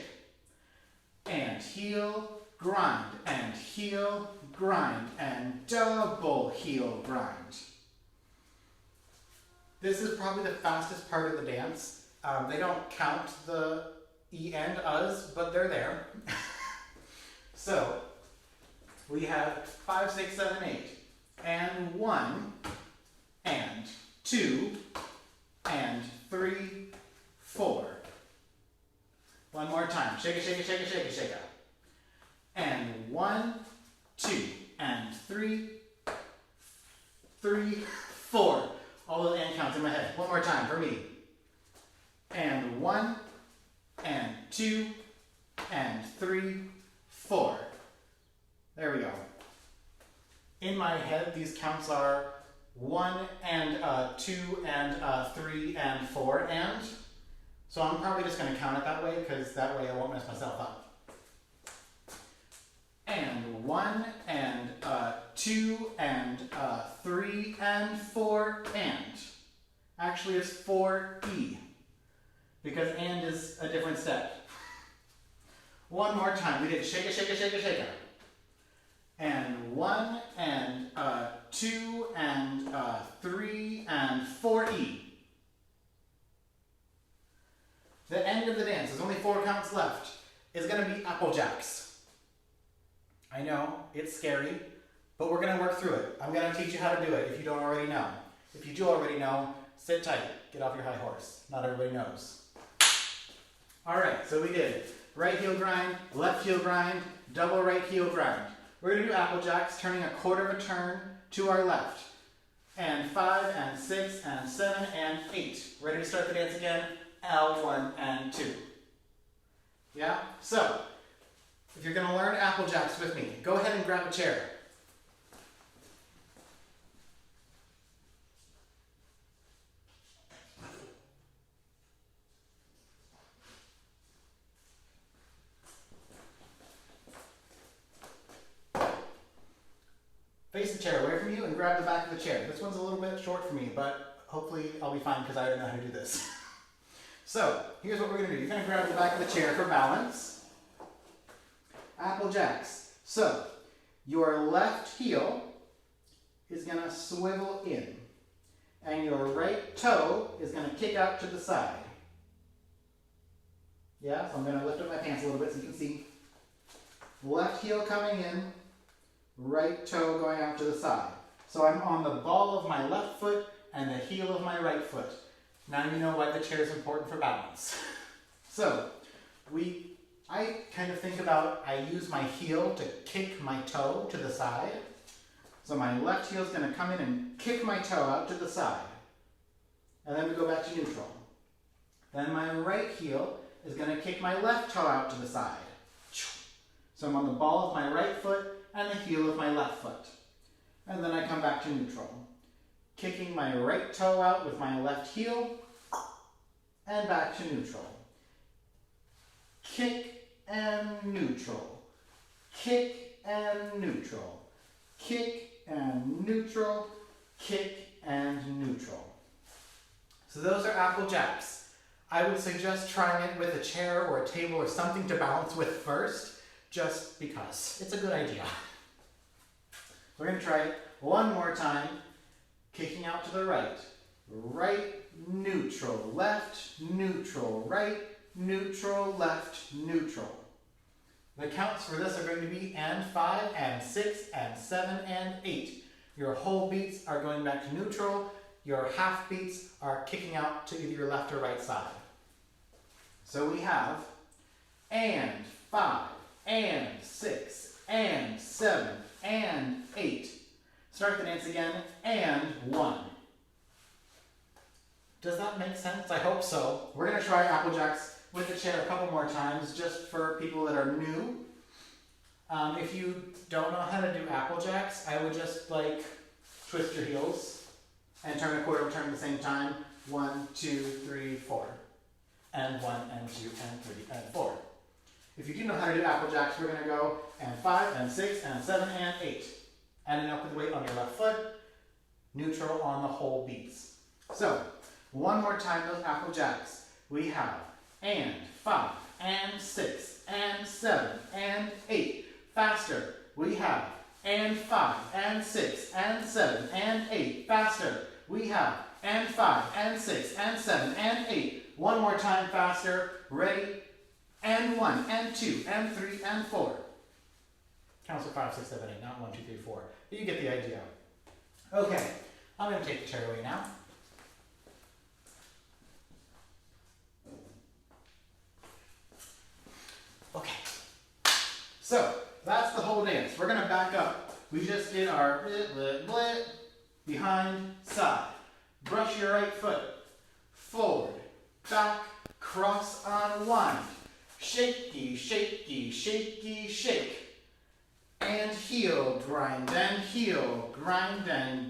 And heel, grind, and heel, grind, and double heel, grind. This is probably the fastest part of the dance. They don't count the E and Us, but they're there. So, we have 5, 6, 7, 8. And 1, and 2, and 3, 4. One more time. Shake it, shake it, shake it, shake it, shake it. And 1, 2, and 3, 4. All the and counts in my head. One more time for me. And 1, and 2, and 3, 4. There we go. In my head, these counts are 1 and 2 and 3 and 4 and. So I'm probably just going to count it that way because that way I won't mess myself up. And 1 and 2 and 3 and 4 and. Actually, it's 4E because and is a different step. One more time. We did shake it, shake it, shake it, shake it. And 1 and 2 and 3 and 4E. The end of the dance, there's only 4 counts left, is going to be Apple Jacks. I know, it's scary, but we're going to work through it. I'm going to teach you how to do it if you don't already know. If you do already know, sit tight, get off your high horse. Not everybody knows. Alright, so we did right heel grind, left heel grind, double right heel grind. We're going to do Apple Jacks, turning a quarter of a turn to our left. And 5 and 6 and 7 and 8. Ready to start the dance again? L1 and 2. Yeah? So, if you're going to learn Apple Jacks with me, go ahead and grab a chair. Face the chair away from you and grab the back of the chair. This one's a little bit short for me, but hopefully I'll be fine because I already know how to do this. So, here's what we're going to do. You're going to grab the back of the chair for balance. Apple Jacks. So, your left heel is going to swivel in. And your right toe is going to kick out to the side. Yeah, so I'm going to lift up my pants a little bit so you can see. Left heel coming in, right toe going out to the side. So I'm on the ball of my left foot and the heel of my right foot. Now you know why the chair is important for balance. So, I kind of think about, I use my heel to kick my toe to the side. So my left heel is going to come in and kick my toe out to the side. And then we go back to neutral. Then my right heel is going to kick my left toe out to the side. So I'm on the ball of my right foot and the heel of my left foot. And then I come back to neutral. Kicking my right toe out with my left heel, and back to neutral. Kick and neutral. Kick and neutral. Kick and neutral. Kick and neutral. So those are Apple Jacks. I would suggest trying it with a chair or a table or something to balance with first, just because. It's a good idea. We're going to try it one more time. Kicking out to the right. Right, neutral, left, neutral, right, neutral, left, neutral. The counts for this are going to be and 5, and 6, and 7, and 8. Your whole beats are going back to neutral. Your half beats are kicking out to either your left or right side. So we have and 5, and 6, and 7, and 8. Start the dance again, and 1. Does that make sense? I hope so. We're going to try Apple Jacks with the chair a couple more times, just for people that are new. If you don't know how to do Apple Jacks, I would just twist your heels and turn a quarter of a turn at the same time. 1, 2, 3, 4. And 1, and 2, and 3, and 4. If you do know how to do apple jacks, we're going to go and 5 and 6 and 7 and 8. Ending up with weight on your left foot, neutral on the whole beats. So, one more time those apple jacks. We have and 5 and 6 and 7 and 8. Faster. We have and 5 and 6 and 7 and 8. Faster. We have and 5 and 6 and 7 and 8. One more time faster. Ready? And 1 and 2 and 3 and 4. Counts for 5, 6, 7, 8, not 1, 2, 3, 4. But you get the idea. Okay, I'm going to take the chair away now. Okay, so that's the whole dance. We're going to back up. We just did our blit, blit, blit, behind, side. Brush your right foot, forward, back, cross, unwind. Shaky, shaky, shaky, shake. And heel, grind, and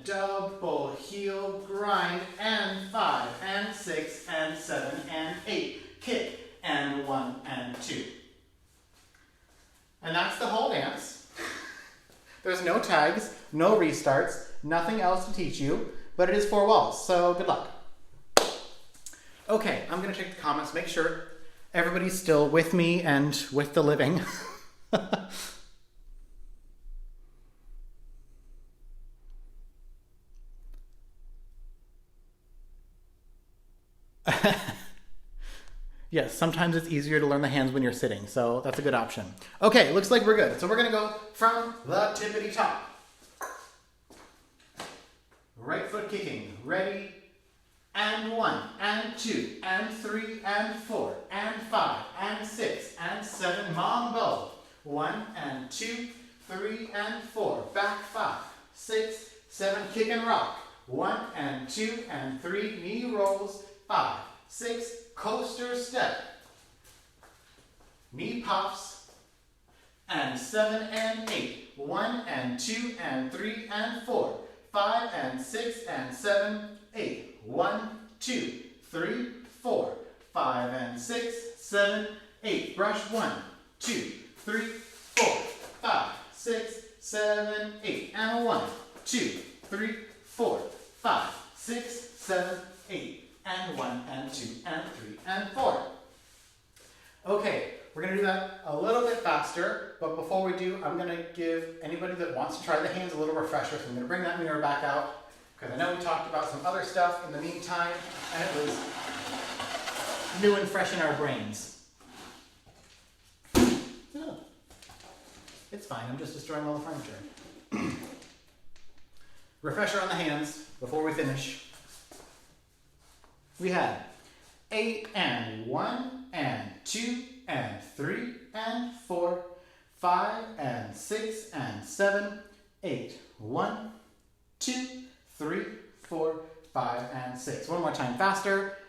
double heel, grind, and 5, and 6, and 7, and 8. Kick, and 1, and 2. And that's the whole dance. There's no tags, no restarts, nothing else to teach you, but it is 4 walls, so good luck. Okay, I'm going to check the comments, make sure everybody's still with me and with the living. Yes, sometimes it's easier to learn the hands when you're sitting, so that's a good option. Okay, looks like we're good. So we're going to go from the tippity top. Right foot kicking. Ready? And 1, and 2, and 3, and 4, and 5, and 6, and 7. Mambo. 1, and 2, 3, and 4. Back 5, 6, 7. Kick and rock. 1, and 2, and 3. Knee rolls. 5, 6. Coaster step. Knee pops. And 7 and 8. 1, and 2, and 3, and 4. 5, and 6, and 7, 8. 1, 2, 3, 4, 5, and 6, 7, 8. Brush 1, 2, 3, 4, 5, 6, 7, 8. And 1, 2, 3, 4, 5, 6, 7, 8. And 1, and 2, and 3, and 4. Okay, we're going to do that a little bit faster, but before we do, I'm going to give anybody that wants to try the hands a little refresher. So I'm going to bring that mirror back out, because I know we talked about some other stuff in the meantime, and it was new and fresh in our brains. Oh, it's fine, I'm just destroying all the furniture. Refresher on the hands before we finish. We had 8 and 1 and 2 and 3 and 4, 5 and 6 and 7, 8. 1, 2, 3, 4, 5, and 6. One more time faster.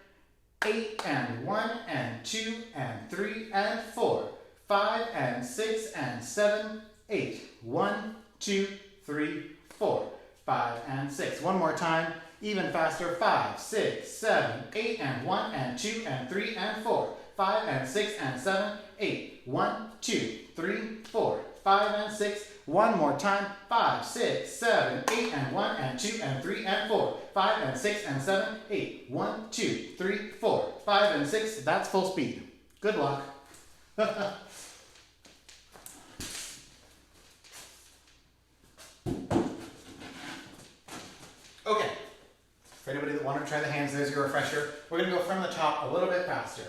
8 and 1 and 2 and 3 and 4, 5 and 6 and 7, 8. 1, 2, 3, 4, 5, and 6. One more time. Even faster. 5, 6, 7, 8 and 1 and 2 and 3 and 4, 5 and 6 and 7, 8. 1, 2, 3, 4, 5 and 6. One more time. 5, 6, 7, 8 and 1 and 2 and 3 and 4, 5 and 6 and 7, 8. 1, 2, 3, 4, 5 and 6. That's full speed. Good luck. Okay. For anybody that wanted to try the hands, there's your refresher. We're going to go from the top a little bit faster.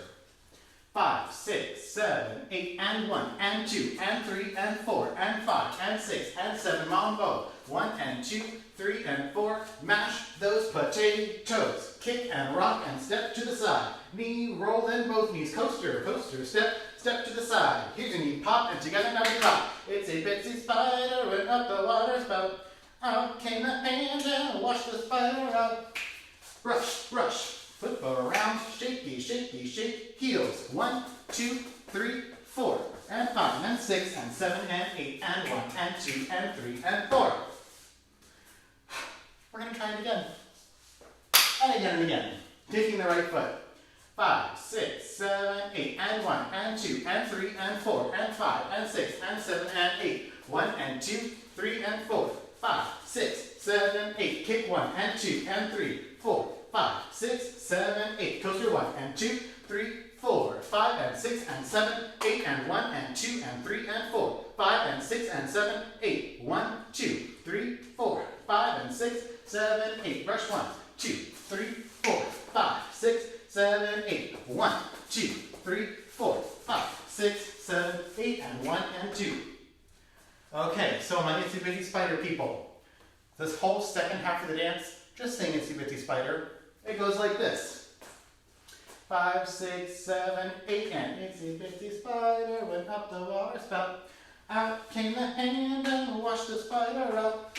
5, 6, 7, 8, and 1, and 2, and 3, and 4, and 5, and 6, and 7. Mambo. 1, and 2, 3, and 4. Mash those potatoes. Kick and rock and step to the side. Knee roll in both knees. Coaster, coaster, step, step to the side. Here's your knee pop, and together now we pop. It's a bitsy spider went up the water spout. Out came the hand and washed the spider out. Brush, brush. Flip around, shaky, shaky, shake, heels. 1, 2, 3, 4, and 5, and 6, and 7, and 8, and 1, and 2, and 3, and 4. We're going to try it again. And again and again. Kicking the right foot. 5, 6, 7, 8, and 1, and 2, and 3, and 4, and 5, and 6, and 7, and 8. 1 and 2, 3 and 4, 5, 6, 7, 8. Kick 1 and 2 and 3, 4, 5, 6, 7, 8. Coaster 1 and 2, 3, 4, 5 and 6 and 7, 8 and 1 and 2 and 3 and 4, 5 and 6 and 7, 8. 1, 2, 3, 4, 5 and 6, 7, 8. Brush 1, 2, 3, 4, 5, 6, 7, 8. 1, 2, 3, 4, 5, 6, 7, 8, and 1 and 2. Okay, so my itsy bitsy spider people. This whole second half of the dance, just sing itsy bitsy spider. It goes like this. 5, 6, 7, 8, and itsy bitsy spider went up the water spout. Out came the hand and washed the spider out.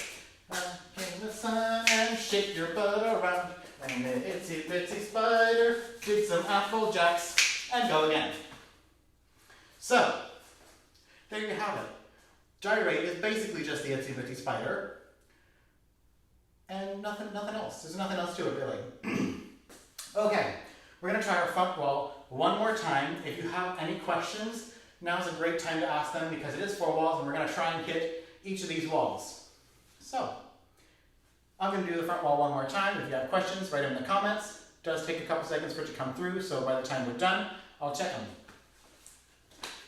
Out came the sun and shake your butt around. And the itsy bitsy spider did some apple jacks and go again. So, there you have it. Gyrate is basically just the itsy bitsy spider. And nothing else. There's nothing else to it really. Okay, we're going to try our front wall one more time. If you have any questions, now's a great time to ask them because it is 4 walls and we're going to try and hit each of these walls. So, I'm going to do the front wall one more time. If you have questions, write them in the comments. It does take a couple seconds for it to come through, so by the time we're done, I'll check them.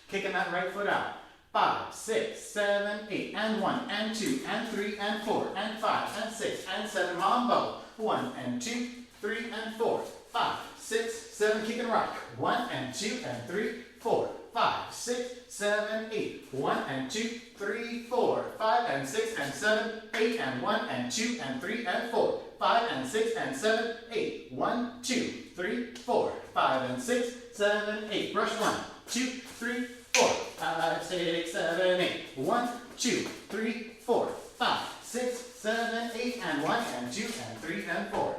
Kicking that right foot out. 5, 6, 7, 8, and 1, and 2, and 3, and 4, and 5, and 6, and 7, mambo. 1, and 2, 3, and 4, 5, 6, 7, kick and rock. 1, and 2, and 3, 4, 5, 6, 7, 8. 1, and 2, 3, 4, 5, and 6, and 7, 8, and 1, and 2, and 3, and 4, 5, and 6, and 7, 8. 1, 2, 3, 4, 5, and 6, 7, 8. Brush 1, 2, 3, 4, 5, 6, 7, 8. 1, 2, 3, 4, 5, 6, 7, 8, and 1, and 2, and 3, and 4.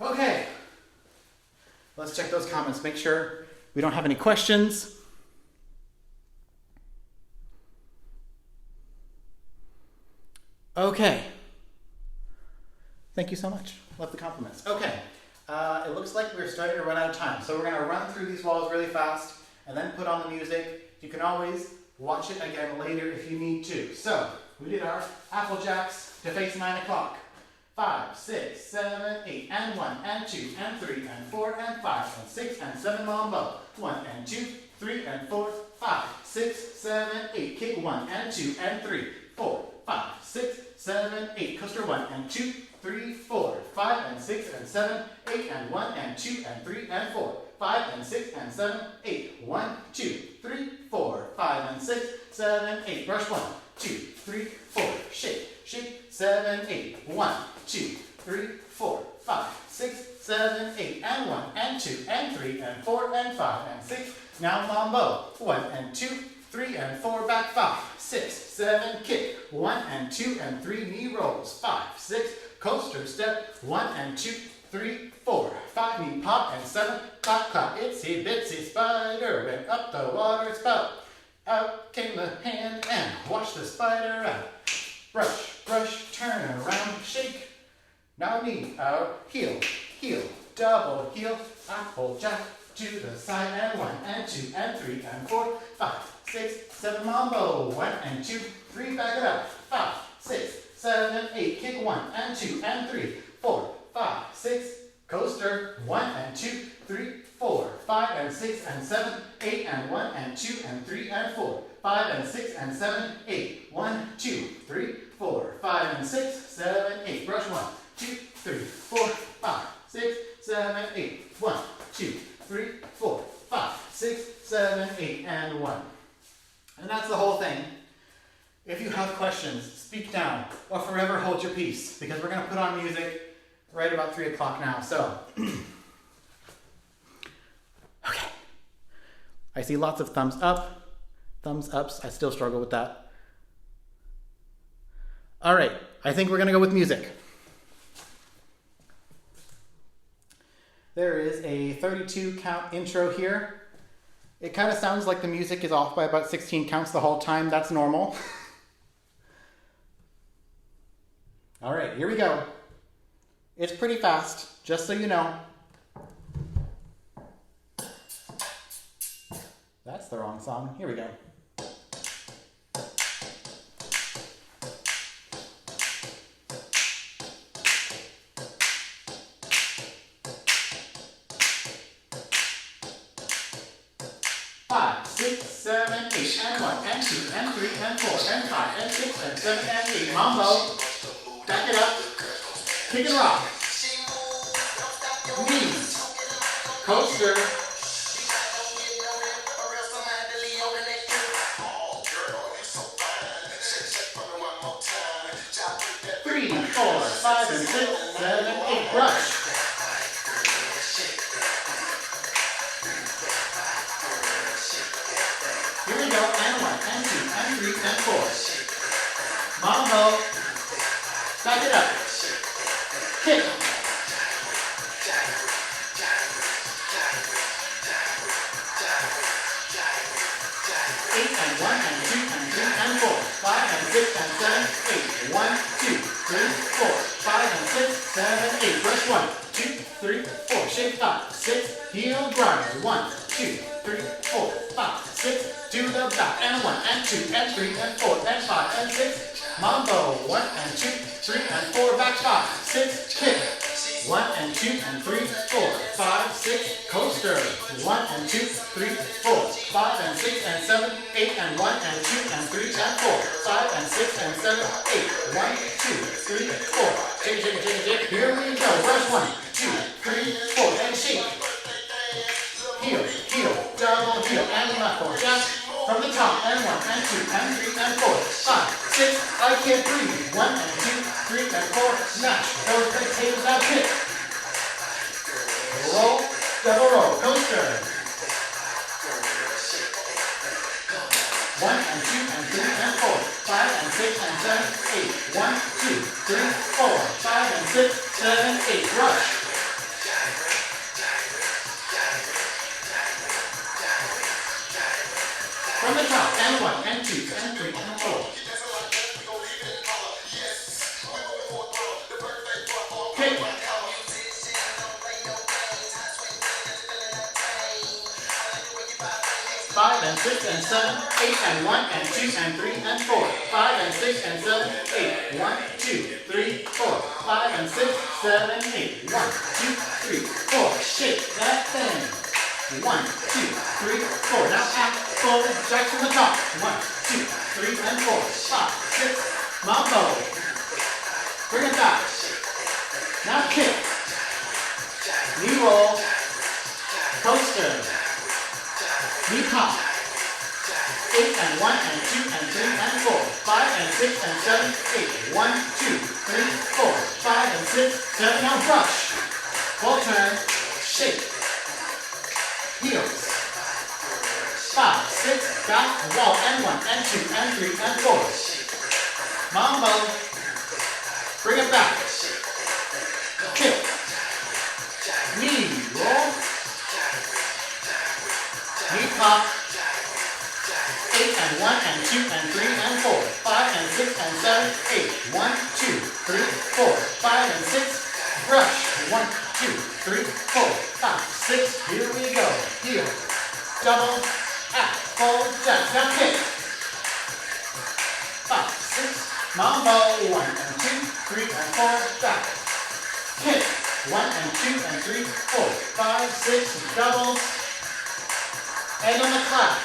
Okay. Let's check those comments. Make sure we don't have any questions. Okay. Thank you so much. Love the compliments. Okay. It looks like we're starting to run out of time. So we're going to run through these walls really fast and then put on the music. You can always watch it again later if you need to. So we did our apple jacks to face 9 o'clock. 5, 6, 7, 8, and 1, and 2, and 3, and 4, and 5, and 6, and 7, mambo. 1, and 2, 3, and 4, 5, 6, 7, 8. Kick 1, and 2, and 3, 4, 5, 6, 7, 8. Coaster 1, and 2, 3, 4, 5, and 6, and 7, 8, and 1, and 2, and 3, and 4, 5, and 6, and 7, 8. 1, 2, 3, 4, 5, and 6, 7, 8. Brush 1, 2, 3, 4. Shake, shake, 7, 8. 1, 2, 3, 4, 5, 6, 7, 8, and 1, and 2, and 3, and 4, and 5, and 6. Now mambo. 1, and 2, 3, and 4, back 5, 6, 7, kick. 1, and 2, and 3, knee rolls. 5, 6, coaster step. 1, and 2, 3, 4, 5, knee pop, and 7, clap, clap. Itsy bitsy spider went up the water spout. Out came the hand and washed the spider out. Brush, brush, turn around, shake. Now knee out, heel, heel, double heel, apple jack to the side, and 1, and 2, and 3, and 4, 5, 6, 7, mambo. 1, and 2, 3, back it up. 5, 6, 7, 8, kick 1, and 2, and 3, 4, 5, 6, coaster. 1, and 2, 3, 4, 5, and 6, and 7, 8, and 1, and 2, and 3, and 4, 5, and 6, and 7, 8. 1, 2, 3, 4, 5, and 6, 7, 8. Brush 1, 2, 3, 4, 5, 6, 7, 8. 1, 2, 3, 4, 5, 6, 7, 8, and 1. And that's the whole thing. If you have questions, speak down or forever hold your peace because we're going to put on music right about 3 o'clock now. So, okay. I see lots of thumbs up, thumbs ups. I still struggle with that. All right, I think we're going to go with music. There is a 32 count intro here. It kind of sounds like the music is off by about 16 counts the whole time. That's normal. All right, here we go. It's pretty fast, just so you know. That's the wrong song. Here we go. Five, six, seven, eight, and 1, and 2, and 3, and 4, and 5, and 6, and 7, and 8. Mambo. Back it up. Kick and rock. Knees. Coaster. Three, 4, 5, and 6, 7, 8. Brush. Here we go, and 1, and 2, and 3, and 4. Mambo. Back it up. Kick. 8, and 1, and 2, and 3, and 4. 5, and 6, and 7, 8. 1, 2, 3, 4. 5, and 6, 7, 8. Brush 1, 2, 3, 4. Shake 5, 6. Heel grind. 1, 2, 3, 4, 5, 6. To the back. And 1, and 2, and 3, and 4, and 5, and 6. Mambo. 1, and 2, 3, and 4. Back 5, 6. Kick. 1, and 2, and 3, 4, 5, 6. Coaster. 1, and 2, 3, 4, 5, and 6, and 7, 8, and 1, and 2, and 3, and 4, 5, and 6, and 7, 8. 1, 2, 3, 4. Shake, shake, shake, shake. Here we go. Brush 1, 2, 3, 4, and shake. Heel, heel, double heel, and left 4. Jump from the top. And 1, and 2, and 3, and 4, 5, 6. I can't breathe. 1, and 2, 3, and 4. Smash. Those potatoes now kick. Roll, double roll, coaster. 1, and 2, and 3, and 4, 5, and 6, and 7, 8. 1, 2, 3, 4, 5, and 6, 7, 8. Rush. From the top, and 1, and 2, and 3, and 4. Kick. 5, and 6, and 7, 8, and 1, and 2, and 3, and 4. 5, and 6, and 7, 8. 1, 2, 3, 4. 5, and 6, 7, 8. 1, 2, 3, 4. Shake that thing. 1, 2, 3, 4. Now half full jack from the top. 1, 2, 3, and 4. 5, 6. Mambo. Bring it back. Now kick. Knee roll. Coaster. Knee pop. 8, and 1, and 2, and 3, and 4. 5, and 6, and 7, 8. 1, 2, 3, 4. 5, and 6, 7. Now brush. Full turn. Shake. Heels. 5, 6, back, wall, and 1, and 2, and 3, and 4. Mambo. Bring it back. Kick. Knee roll. Knee pop. 8, and 1, and 2, and 3, and 4. 5, and 6, and 7, 8. 1, 2, 3, 4. 5, and 6. Brush. 1, 2, 3, 4, 5, 6. Here we go. Heel. Double. Half. Full jack. Now kick. 5, 6. Mambo. 1, and 2, 3, and 4. Back. Kick. 1, and 2, and 3, 4, 5, 6. Doubles. And on the clap.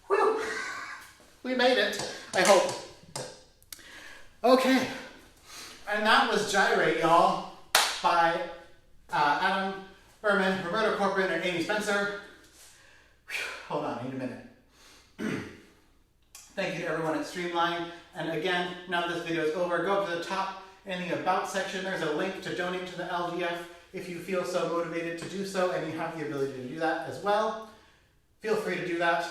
Whew. We made it. I hope. Okay. And that was Gyrate, y'all, by Adam, Berman, Roberto, Corporan, and Amy Spencer. Whew. Hold on, I need a minute. Thank you to everyone at Streamline. And again, now this video is over, go up to the top in the About section. There's a link to donate to the LGF if you feel so motivated to do so and you have the ability to do that as well. Feel free to do that.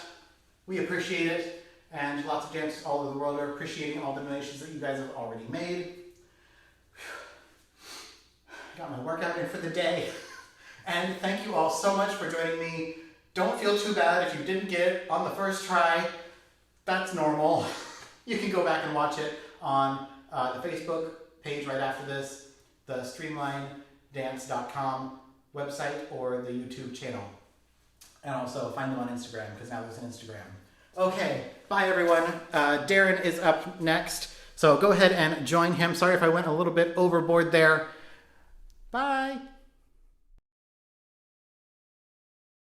We appreciate it. And lots of dancers all over the world are appreciating all the donations that you guys have already made. Got my workout in for the day. And thank you all so much for joining me. Don't feel too bad if you didn't get it on the first try. That's normal. You can go back and watch it on the Facebook page right after this, the streamlinedance.com website or the YouTube channel. And also find them on Instagram, because now there's an Instagram. Okay, bye everyone. Darren is up next, so go ahead and join him. Sorry if I went a little bit overboard there. Bye.